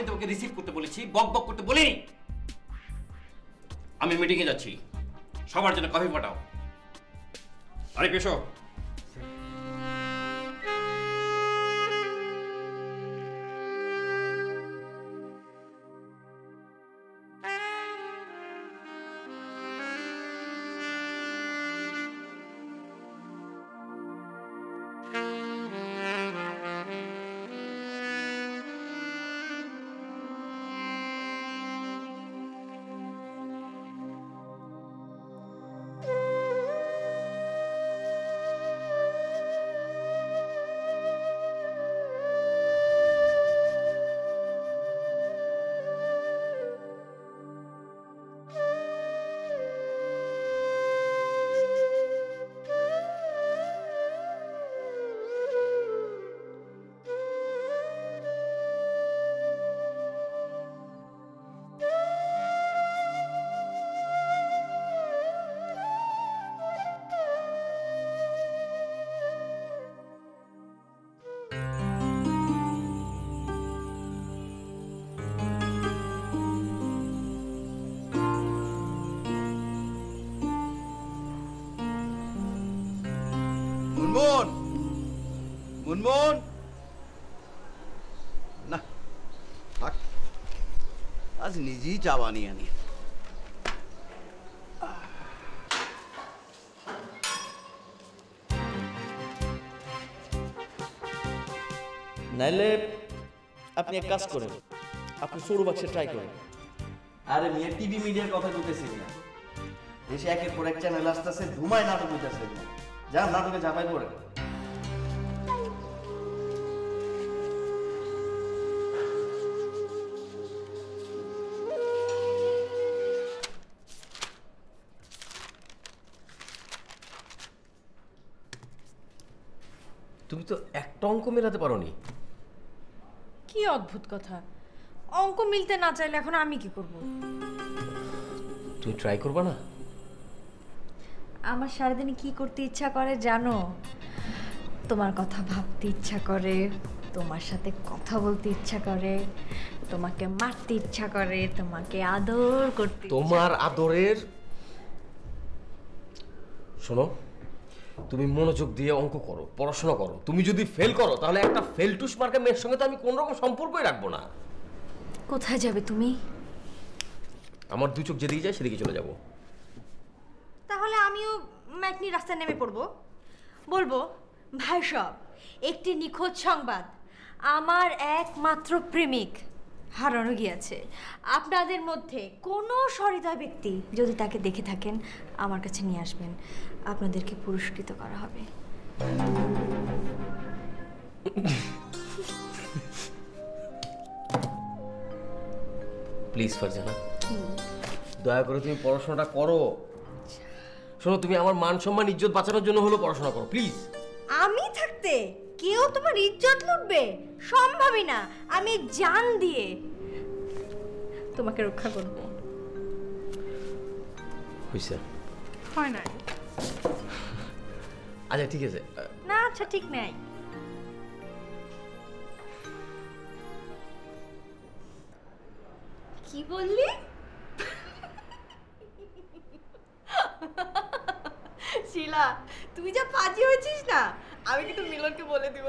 আমি তোমাকে রিসিভ করতে বলেছি, বক বক করতে বলিনি। আমি মিটিংয়ে যাচ্ছি, সবার জন্য কফি পাঠাও। আরে পেশো। মুনমুন, মুনমুন, না থাক, আজ নিজেই চা বানিয়ে আনি। নাইলে আপনি এক কাজ করেন, আপনি সরু বাক্সে ট্রাই করেন। আরে মেয়ে টিভি মিডিয়ার কথা বলতেছি না, দেশে একের পর এক চ্যানেল আসতেছে, ধুমায় নাটক হইতেছে, যা নাটকে ঝাঁপাই পড়ে। তুমি তো একটা অঙ্ক মেলাতে পারোনি। কি অদ্ভুত কথা, অঙ্ক মিলতে না চাইলে এখন আমি কি করব? তুমি ট্রাই করবা না? আমার সারাদিনে কি করতে ইচ্ছা করে জানো? তোমার কথা ভাবতে ইচ্ছা করে, তোমার সাথে কথা বলতে ইচ্ছা করে, তোমাকে মারতে ইচ্ছা করে, তোমাকে আদর করতে। তোমার আদরের, শোনো, তুমি মনোযোগ দিয়ে অঙ্ক করো, পড়াশোনা করো। তুমি যদি ফেল করো তাহলে একটা ফেলটুস মার্কা মেয়ের সঙ্গে তো আমি কোন রকম সম্পর্কই রাখবো না। কোথায় যাবে তুমি? আমার দু চোখ যেদিকে যায় সেদিকে চলে যাব। তাহলে আমিও ম্যাটনি রাস্তায় নেমে পড়বো, বলবো ভাই সব একটি নিখোঁজ সংবাদ, আমার একমাত্র প্রেমিক হারানো গিয়েছে। আপনাদের মধ্যে কোনো সহৃদয় ব্যক্তি যদি তাকে দেখে থাকেন আমার কাছে নিয়ে আসবেন, আপনাদেরকে পুরস্কৃত করা হবে। প্লিজ ফারজানা, দয়া করে তুমি পড়াশোনাটা করো। শোনো, তুমি আমার মান সম্মান ইজ্জত বাঁচানোর জন্য হলো পড়াশোনা করো প্লিজ। আমি থাকতে কেউ তোমার ইজ্জত লুটবে? সম্ভবই না। আমি জান দিয়ে তোমাকে রক্ষা করব। হইছে? হয় না। আচ্ছা ঠিক আছে। না আচ্ছা ঠিক নাই। কি বললি? শিলা, তুই যা পাজি হয়েছিস না, আমি কিন্তু মিলনকে বলে দিব।